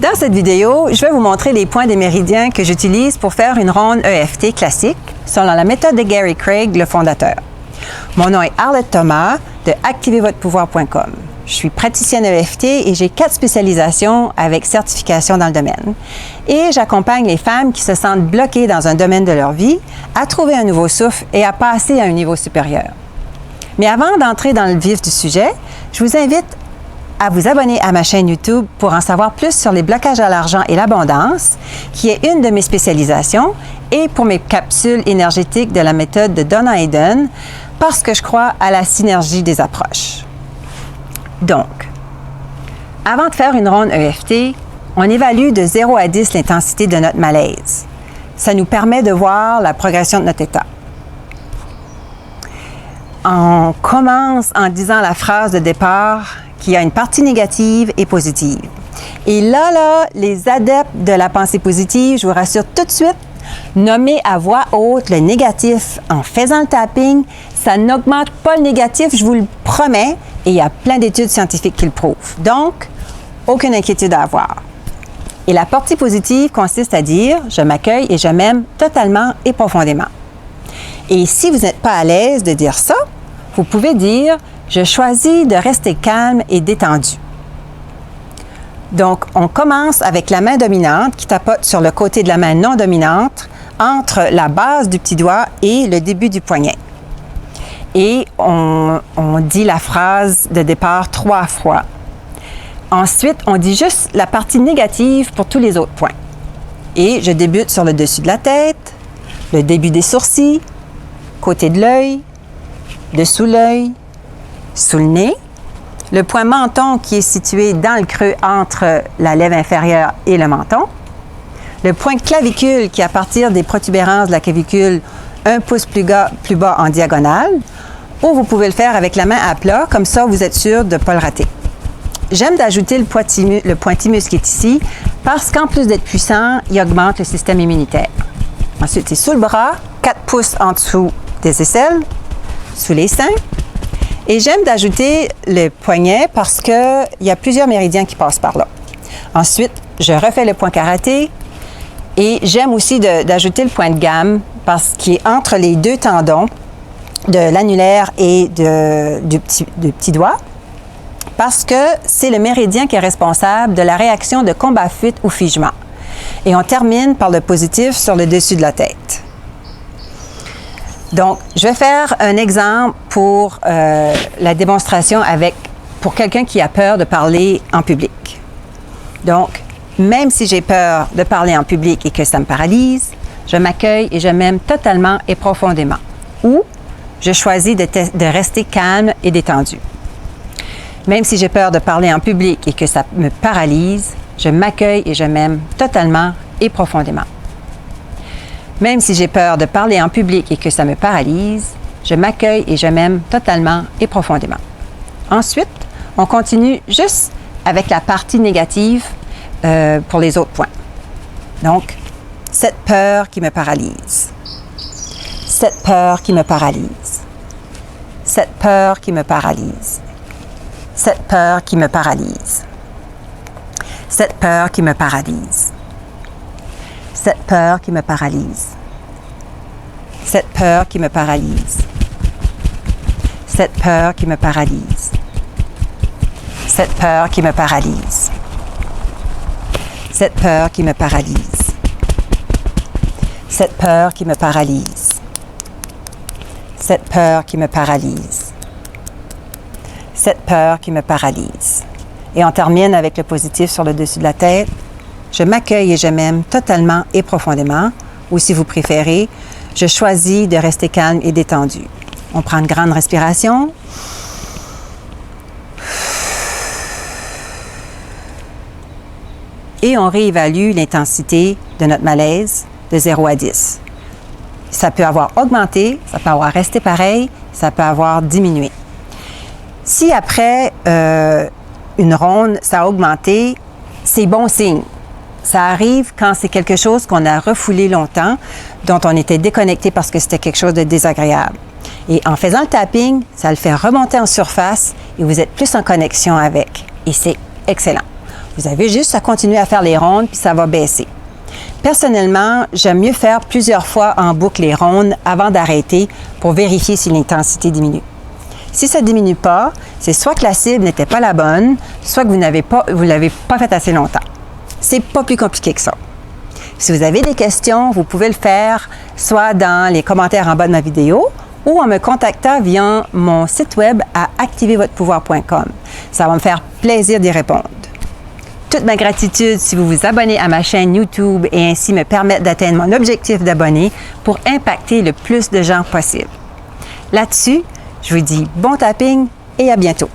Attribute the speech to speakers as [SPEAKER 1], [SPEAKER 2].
[SPEAKER 1] Dans cette vidéo, je vais vous montrer les points des méridiens que j'utilise pour faire une ronde EFT classique selon la méthode de Gary Craig, le fondateur. Mon nom est Arlette Thomas de activervotrePouvoir.com. Je suis praticienne EFT et j'ai 4 spécialisations avec certification dans le domaine. Et j'accompagne les femmes qui se sentent bloquées dans un domaine de leur vie à trouver un nouveau souffle et à passer à un niveau supérieur. Mais avant d'entrer dans le vif du sujet, je vous invite à vous abonner à ma chaîne YouTube pour en savoir plus sur les blocages à l'argent et l'abondance, qui est une de mes spécialisations, et pour mes capsules énergétiques de la méthode de Donna Hayden, parce que je crois à la synergie des approches. Donc, avant de faire une ronde EFT, on évalue de 0 à 10 l'intensité de notre malaise. Ça nous permet de voir la progression de notre état. On commence en disant la phrase de départ qui a une partie négative et positive. Et là, les adeptes de la pensée positive, je vous rassure tout de suite, nommez à voix haute le négatif en faisant le tapping. Ça n'augmente pas le négatif, je vous le promets, et il y a plein d'études scientifiques qui le prouvent. Donc, aucune inquiétude à avoir. Et la partie positive consiste à dire « je m'accueille et je m'aime totalement et profondément ». Et si vous n'êtes pas à l'aise de dire ça, vous pouvez dire « je choisis de rester calme et détendu ». Donc, on commence avec la main dominante qui tapote sur le côté de la main non dominante entre la base du petit doigt et le début du poignet. Et on dit la phrase de départ 3 fois. Ensuite, on dit juste la partie négative pour tous les autres points. Et je débute sur le dessus de la tête, le début des sourcils, côté de l'œil, dessous l'œil, sous le nez, le point menton qui est situé dans le creux entre la lèvre inférieure et le menton, le point clavicule qui est à partir des protubérances de la clavicule 1 pouce plus bas en diagonale, ou vous pouvez le faire avec la main à plat, comme ça vous êtes sûr de ne pas le rater. J'aime d'ajouter le pointimus qui est ici, parce qu'en plus d'être puissant, il augmente le système immunitaire. Ensuite, c'est sous le bras, 4 pouces en dessous des aisselles, sous les seins. Et j'aime d'ajouter le poignet parce qu'il y a plusieurs méridiens qui passent par là. Ensuite, je refais le point karaté et j'aime aussi d'ajouter le point de gamme parce qu'il est entre les 2 tendons de l'annulaire et du petit doigt parce que c'est le méridien qui est responsable de la réaction de combat-fuite ou figement. Et on termine par le positif sur le dessus de la tête. Donc, je vais faire un exemple pour la démonstration pour quelqu'un qui a peur de parler en public. Donc, même si j'ai peur de parler en public et que ça me paralyse, je m'accueille et je m'aime totalement et profondément. Ou, je choisis de rester calme et détendu. Même si j'ai peur de parler en public et que ça me paralyse, je m'accueille et je m'aime totalement et profondément. Même si j'ai peur de parler en public et que ça me paralyse, je m'accueille et je m'aime totalement et profondément. Ensuite, on continue juste avec la partie négative pour les autres points. Donc, cette peur qui me paralyse. Cette peur qui me paralyse. Cette peur qui me paralyse. Cette peur qui me paralyse. Cette peur qui me paralyse. Cette peur qui me paralyse. Cette peur qui me paralyse. Cette peur qui me paralyse. Cette peur qui me paralyse. Cette peur qui me paralyse. Cette peur qui me paralyse. Cette peur qui me paralyse. Cette peur qui me paralyse. Et on termine avec le positif sur le dessus de la tête. Je m'accueille et je m'aime totalement et profondément. Ou si vous préférez, je choisis de rester calme et détendu. On prend une grande respiration. Et on réévalue l'intensité de notre malaise de 0 à 10. Ça peut avoir augmenté, ça peut avoir resté pareil, ça peut avoir diminué. Si après une ronde, ça a augmenté, c'est bon signe. Ça arrive quand c'est quelque chose qu'on a refoulé longtemps, dont on était déconnecté parce que c'était quelque chose de désagréable. Et en faisant le tapping, ça le fait remonter en surface et vous êtes plus en connexion avec. Et c'est excellent. Vous avez juste à continuer à faire les rondes, puis ça va baisser. Personnellement, j'aime mieux faire plusieurs fois en boucle les rondes avant d'arrêter pour vérifier si l'intensité diminue. Si ça ne diminue pas, c'est soit que la cible n'était pas la bonne, soit que vous ne l'avez pas fait assez longtemps. C'est pas plus compliqué que ça. Si vous avez des questions, vous pouvez le faire soit dans les commentaires en bas de ma vidéo ou en me contactant via mon site web à activervotrePouvoir.com. Ça va me faire plaisir d'y répondre. Toute ma gratitude si vous vous abonnez à ma chaîne YouTube et ainsi me permettre d'atteindre mon objectif d'abonnés pour impacter le plus de gens possible. Là-dessus, je vous dis bon tapping et à bientôt.